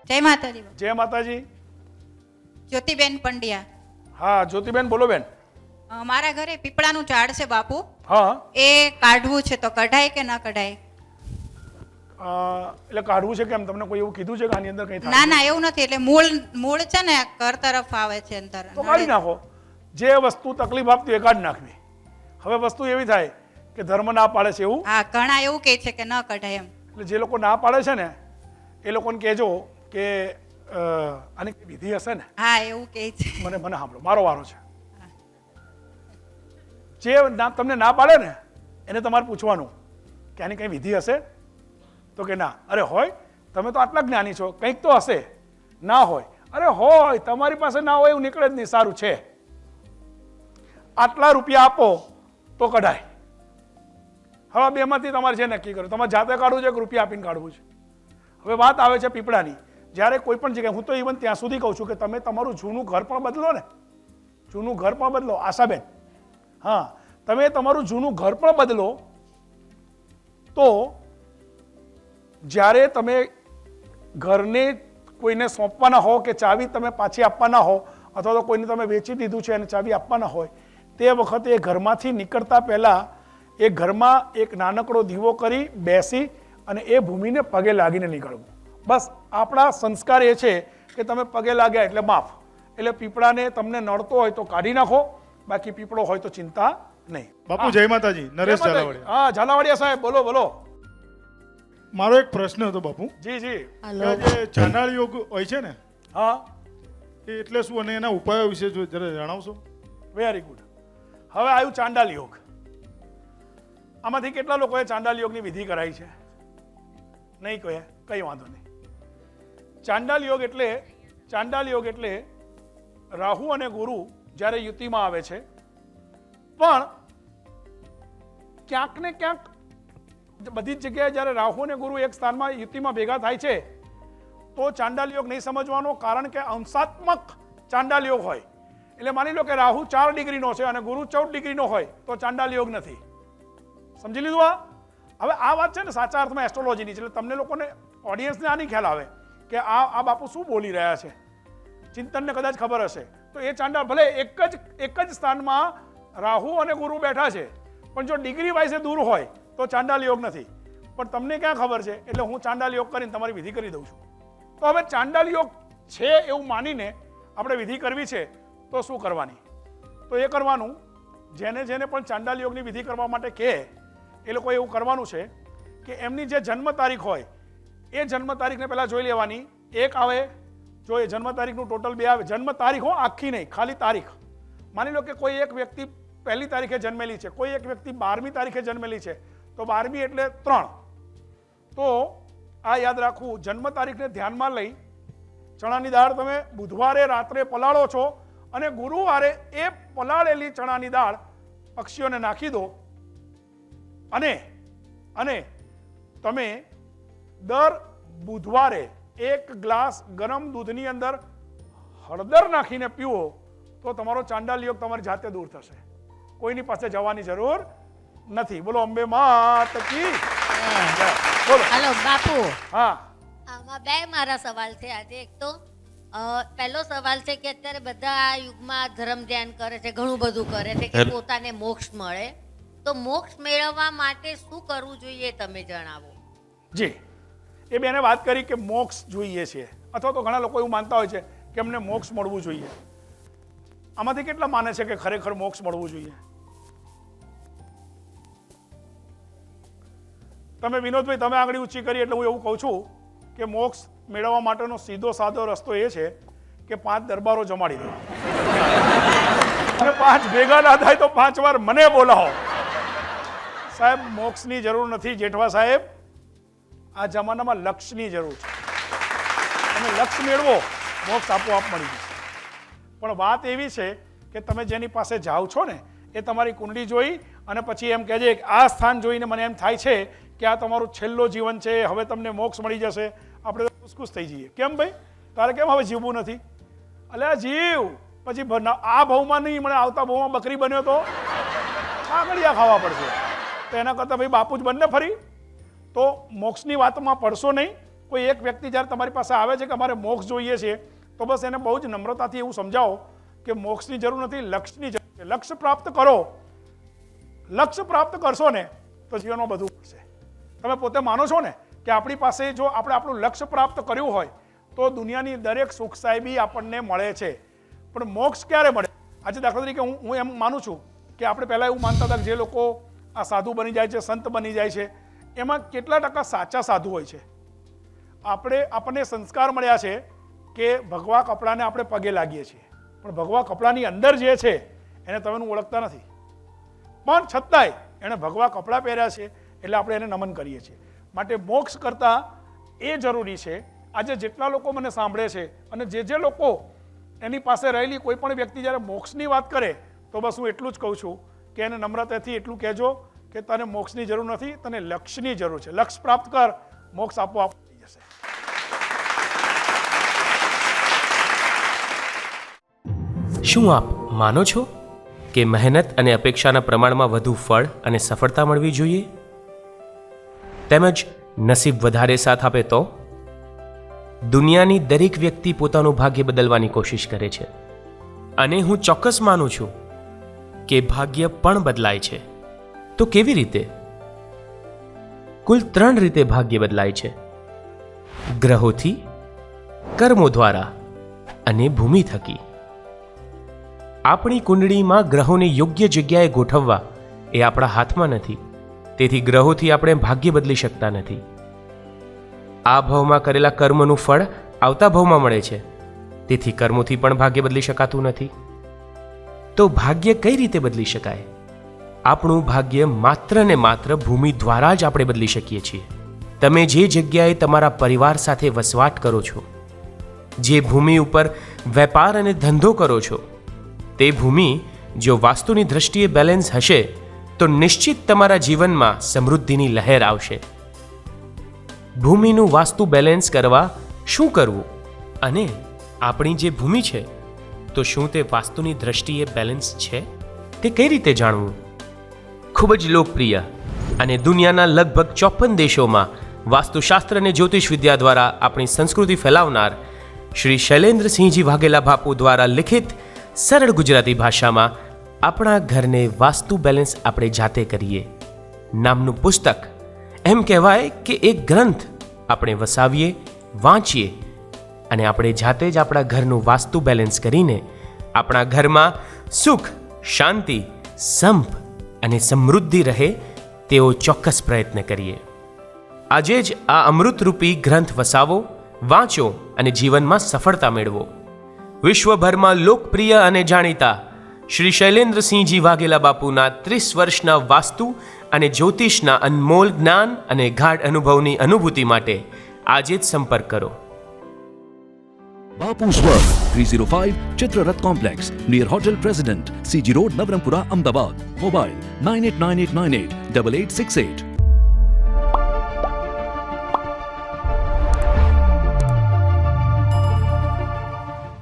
જય માતાજી. જય માતાજી. જ્યોતિબેન પંડ્યા. હા જ્યોતિબેન બોલો બેન. મારા ઘરે પીપળાનું ઝાડ છે બાપુ. હા એ કાઢવું છે તો કઢાય કે ના કઢાય? એટલે કાઢવું છે કેમ? તમને કોઈ એવું કીધું છે કે આની અંદર કંઈ થાય? ના ના એવું નથી, એટલે મૂળ છે ને ઘર તરફ આવે છે અંદર. તો કાઢી નાખો. જે વસ્તુ તકલીફ આપતી હોય કાઢી નાખવી. હવે વસ્તુ એવી થાય કે ધર્મ ના પાડે છે એવું. હા, ઘણા એવું કહે છે કે ન કઢાય એમ. એટલે જે લોકો ના પાડે છે ને એ લોકોને કહેજો કે આની કઈ વિધિ હશે ને. હા એવું કહે છે. મને સાંભળો, મારો વારો છે. જે તમને ના પાડે ને એને તમારે પૂછવાનું કે આની કઈ વિધિ હશે? તો કે ના. અરે હોય, તમે તો આટલા જ્ઞાની છો, કંઈક તો હશે. ના હોય, અરે હોય, તમારી પાસે ના હોય એવું નીકળે જ નહીં. સારું છે, આટલા રૂપિયા આપો તો કઢાય. હવે બેમાંથી તમારે જે નક્કી કરો, તમારે જાતે કાઢવું છે કે રૂપિયા આપીને કાઢવું છે. હવે વાત આવે છે પીપળાની. જ્યારે કોઈ પણ જગ્યાએ, હું તો ઇવન ત્યાં સુધી કહું છું કે તમે તમારું જૂનું ઘર પણ બદલો ને, જૂનું ઘર પણ બદલો. આશાબેન, હા, તમે તમારું જૂનું ઘર પણ બદલો તો જ્યારે તમે ઘરને કોઈને સોંપવાના હો કે ચાવી તમે પાછી આપવાના હો, અથવા તો કોઈને તમે વેચી દીધું છે અને ચાવી આપવાના હોય, તે વખતે એ ઘરમાંથી નીકળતા પહેલાં એ ઘરમાં એક નાનકડો દીવો કરી બેસી અને એ ભૂમિને પગે લાગીને નીકળવું. બસ આપણા સંસ્કાર એ છે કે તમે પગે લાગ્યા એટલે માફ. એટલે પીપળાને તમને નડતો હોય તો કાઢી નાખો, બાકી પીપળો હોય તો ચિંતા નહીં. બાપુ જય માતાજી. નરેશ ઝાલાવાડિયા. હા ઝાલાવાડિયા સાહેબ બોલો બોલો. મારો એક પ્રશ્ન હતો બાપુ. જી જી. જે ચાંડાળ યોગ હોય છે ને, હા એ એટલે શું અને એના ઉપાયો વિશે જરા જણાવશો? Very good. હવે આવ્યું ચાંડાલ યોગ. આમાંથી કેટલા લોકોએ ચાંડાલ યોગની વિધિ કરાઈ છે? નહીં કહે, કંઈ વાંધો નહીં. ચાંડાલ યોગ એટલે રાહુ અને ગુરુ જ્યારે યુતિમાં આવે છે, પણ ક્યાંક ને ક્યાંક બધી જ જગ્યાએ જ્યારે રાહુ અને ગુરુ એક સ્થાનમાં યુતિમાં ભેગા થાય છે તો ચાંડાલ યોગ નહીં સમજવાનો. કારણ કે અંશાત્મક ચાંડાલ યોગ હોય. એટલે માની લો કે રાહુ 4 ડિગ્રીનો છે અને ગુરુ 14 ડિગ્રીનો હોય તો ચાંડાલ યોગ નથી. સમજી લીધું? હવે આ વાત છે ને સાચા અર્થમાં એસ્ટ્રોલોજીની છે. એટલે તમને લોકોને, ઓડિયન્સને આની ખ્યાલ આવે કે આ બાપુ શું બોલી રહ્યા છે. ચિંતનને કદાચ ખબર હશે તો એ ચાંડાલ ભલે એક જ સ્થાનમાં રાહુ અને ગુરુ બેઠા છે, પણ જો ડિગ્રી વાઇઝે દૂર હોય તો ચાંડાલ યોગ નથી. પણ તમને ક્યાં ખબર છે? એટલે હું ચાંડાલ યોગ કરીને તમારી વિધિ કરી દઉં છું. તો હવે ચાંડાલ યોગ છે એવું માનીને આપણે વિધિ કરવી છે તો શું કરવાની? તો એ કરવાનું, જેને પણ ચાંડાલ યોગની વિધિ કરવા માટે કહે એ લોકો એવું કરવાનું છે કે એમની જે જન્મ તારીખ હોય એ જન્મ તારીખને પહેલાં જોઈ લેવાની. એક આવે, જો એ જન્મ તારીખનું ટોટલ 2 આવે. જન્મ તારીખ હો, આખી નહીં, ખાલી તારીખ. માની લો કે કોઈ એક વ્યક્તિ 1લી તારીખે જન્મેલી છે, કોઈ એક વ્યક્તિ 12મી તારીખે જન્મેલી છે, તો 12મી એટલે 3. તો આ યાદ રાખવું. જન્મ તારીખને ધ્યાનમાં લઈ ચણાની દાળ તમે બુધવારે રાત્રે પલાળો છો અને ગુરુવારે એ પલાળેલી ચણાની દાળ પક્ષીઓને નાખી દો. અને તમે દર બુધવારે 1 ગ્લાસ ગરમ દૂધની અંદર હળદર નાખીને પીવો તો તમારો ચાંડાલ યોગ તમારી જાતે દૂર થશે. કોઈની પાસે જવાની જરૂર નથી. બોલો અંબે માત કી. બોલો. હાલો બાપુ. હા, આમાં 2 મારા સવાલ છે આજે. એક તો પહેલો સવાલ છે કે અત્યારે બધા આ યુગમાં ધર્મ ધ્યાન કરે છે, ઘણું બધું કરે છે કે પોતાને મોક્ષ મળે. તો મોક્ષ મેળવવા માટે શું કરવું જોઈએ તમે જણાવો. જી. એ બેને વાત કરી કે મોક્ષ જોઈએ છે, અથવા તો ઘણા લોકો એવું માનતા હોય છે કે અમને મોક્ષ મળવું જોઈએ. આમાંથી કેટલા માને છે કે ખરેખર મોક્ષ મળવું જોઈએ? તમે વિનોદભાઈ, તમે આંગળી ઊંચી કરી એટલે હું એવું કહું છું કે મોક્ષ મેળવવા માટેનો સીધો સાદો રસ્તો એ છે કે 5 દરબારો જમાડી દો અને 5 ભેગા ના થાય તો 5 વાર મને બોલાવો. સાહેબ, મોક્ષની જરૂર નથી જેઠવા સાહેબ. આ જમાનામાં લક્ષ્યની જરૂર છે. તમે લક્ષ્ય મેળવો, મોક્ષ આપોઆપ મળી જશે. પણ વાત એવી છે કે તમે જેની પાસે જાઓ છો ને એ તમારી કુંડળી જોઈ અને પછી એમ કહેજે કે આ સ્થાન જોઈને મને એમ થાય છે કે આ તમારું છેલ્લો જીવન છે, હવે તમને મોક્ષ મળી જશે. આપણે ખુશ થઈ જઈએ. કેમ ભાઈ, તારે કેમ હવે જીવવું નથી? અલ્યા જીવ, પછી આ ભાવમાં નહીં મને આવતા ભાવમાં બકરી બન્યો તો કાગળિયા ખાવા પડશે. તો એના કરતાં ભાઈ બાપુ જ બનને ફરી. તો મોક્ષની વાતમાં પડશો નહીં. કોઈ એક વ્યક્તિ જ્યારે તમારી પાસે આવે છે કે અમારે મોક્ષ જોઈએ છે, તો બસ એને બહુ જ નમ્રતાથી એવું સમજાવો કે મોક્ષની જરૂર નથી, લક્ષ્યની જરૂર છે. લક્ષ્ય પ્રાપ્ત કરો, લક્ષ્ય પ્રાપ્ત કરશો ને તો જીવનમાં બધું મળશે. તમે પોતે માનો છો ને કે આપણી પાસે જો આપણે આપણું લક્ષ્ય પ્રાપ્ત કર્યું હોય તો દુનિયાની દરેક સુખ સાહેબી આપણને મળે છે. પણ મોક્ષ ક્યારે મળે? આજે દાખલા તરીકે હું એમ માનું છું કે આપણે પહેલાં એવું માનતા હતા કે જે લોકો આ સાધુ બની જાય છે, સંત બની જાય છે, એમાં કેટલા ટકા સાચા સાધુ હોય છે? આપણને સંસ્કાર મળ્યા છે કે ભગવા કપડાને આપણે પગે લાગીએ છીએ, પણ ભગવા કપડાની અંદર જે છે એને તમે ઓળખતા નથી, પણ છતાંય એણે ભગવા કપડાં પહેર્યા છે એટલે આપણે એને નમન કરીએ છીએ. માટે મોક્ષ કરતાં એ જરૂરી છે. આજે જેટલા લોકો મને સાંભળે છે અને જે લોકો એની પાસે રહેલી કોઈ પણ વ્યક્તિ જ્યારે મોક્ષની વાત કરે તો બસ હું એટલું જ કહું છું કે એને નમ્રતાથી એટલું કહેજો કે તને મોક્ષની જરૂર નથી, તને લક્ષ્યની જરૂર છે. લક્ષ્ય પ્રાપ્ત કર, મોક્ષ આપોઆપ થઈ જશે. શું આપ માનો છો કે મહેનત અને અપેક્ષાના પ્રમાણમાં વધુ ફળ અને સફળતા મળવી જોઈએ, તેમજ નસીબ વધારે સાથ આપે તો? દુનિયાની દરેક વ્યક્તિ પોતાનું ભાગ્ય બદલવાની કોશિશ કરે છે, અને હું ચોક્કસ માનું છું કે ભાગ્ય પણ બદલાય છે. તો કેવી રીતે? કુલ 3 રીતે ભાગ્ય બદલાય છે: ગ્રહોથી, કર્મો દ્વારા અને ભૂમિ થકી. આપણી કુંડળીમાં ગ્રહોને યોગ્ય જગ્યાએ ગોઠવવા એ આપણા હાથમાં નથી. તેથી ગ્રહોથી આપણે ભાગ્ય બદલી શકતા નથી. આ ભાવમાં કરેલા કર્મનું ફળ આવતા ભાવમાં મળે છે, તેથી કર્મોથી પણ ભાગ્ય બદલી શકાતું નથી. તો ભાગ્ય કઈ રીતે બદલી શકાય? આપણું ભાગ્ય માત્ર ને માત્ર ભૂમિ દ્વારા જ આપણે બદલી શકીએ છીએ. તમે જે જગ્યાએ તમારા પરિવાર સાથે વસવાટ કરો છો, જે ભૂમિ ઉપર વેપાર અને ધંધો કરો છો, તે ભૂમિ જો વાસ્તુની દ્રષ્ટિએ બેલેન્સ હશે તો નિશ્ચિત તમારા જીવનમાં સમૃદ્ધિની લહેર આવશે. ભૂમિનું વાસ્તુ બેલેન્સ કરવા શું કરવું? અને આપણી જે ભૂમિ છે તો શું તે વાસ્તુની દ્રષ્ટિએ બેલેન્સ છે? તે કઈ રીતે જાણવું? ખૂબ જ લોકપ્રિય અને દુનિયાના લગભગ 54 દેશોમાં વાસ્તુશાસ્ત્ર અને જ્યોતિષ વિદ્યા દ્વારા આપણી સંસ્કૃતિ ફેલાવનાર શ્રી શૈલેન્દ્રસિંહજી વાઘેલા બાપુ દ્વારા લિખિત સરળ ગુજરાતી ભાષામાં આપણા ઘરને વાસ્તુ બેલેન્સ આપણે જાતે કરીએ નામનું પુસ્તક, એમ કહેવાય કે એક ગ્રંથ આપણે વસાવીએ, વાંચીએ અને આપણે જાતે જ આપણા ઘરનું વાસ્તુ બેલેન્સ કરીને આપણા ઘરમાં સુખ, શાંતિ, સંપ અને સમૃદ્ધિ રહે તેવો ચોક્કસ પ્રયત્ન કરીએ. આજે જ આ અમૃતરૂપી ગ્રંથ વસાવો, વાંચો અને જીવનમાં સફળતા મેળવો. વિશ્વભરમાં લોકપ્રિય અને જાણીતા શ્રી શૈલેન્દ્રસિંહજી વાઘેલા બાપુના 30 વર્ષના વાસ્તુ અને જ્યોતિષના અનમોલ જ્ઞાન અને ગાઢ અનુભવની અનુભૂતિ માટે આજે જ સંપર્ક કરો. Bapu's World, 305 Chitrarat Complex, near Hotel President, CG Road, Navarampura, Ahmedabad. Mobile 989898 8868.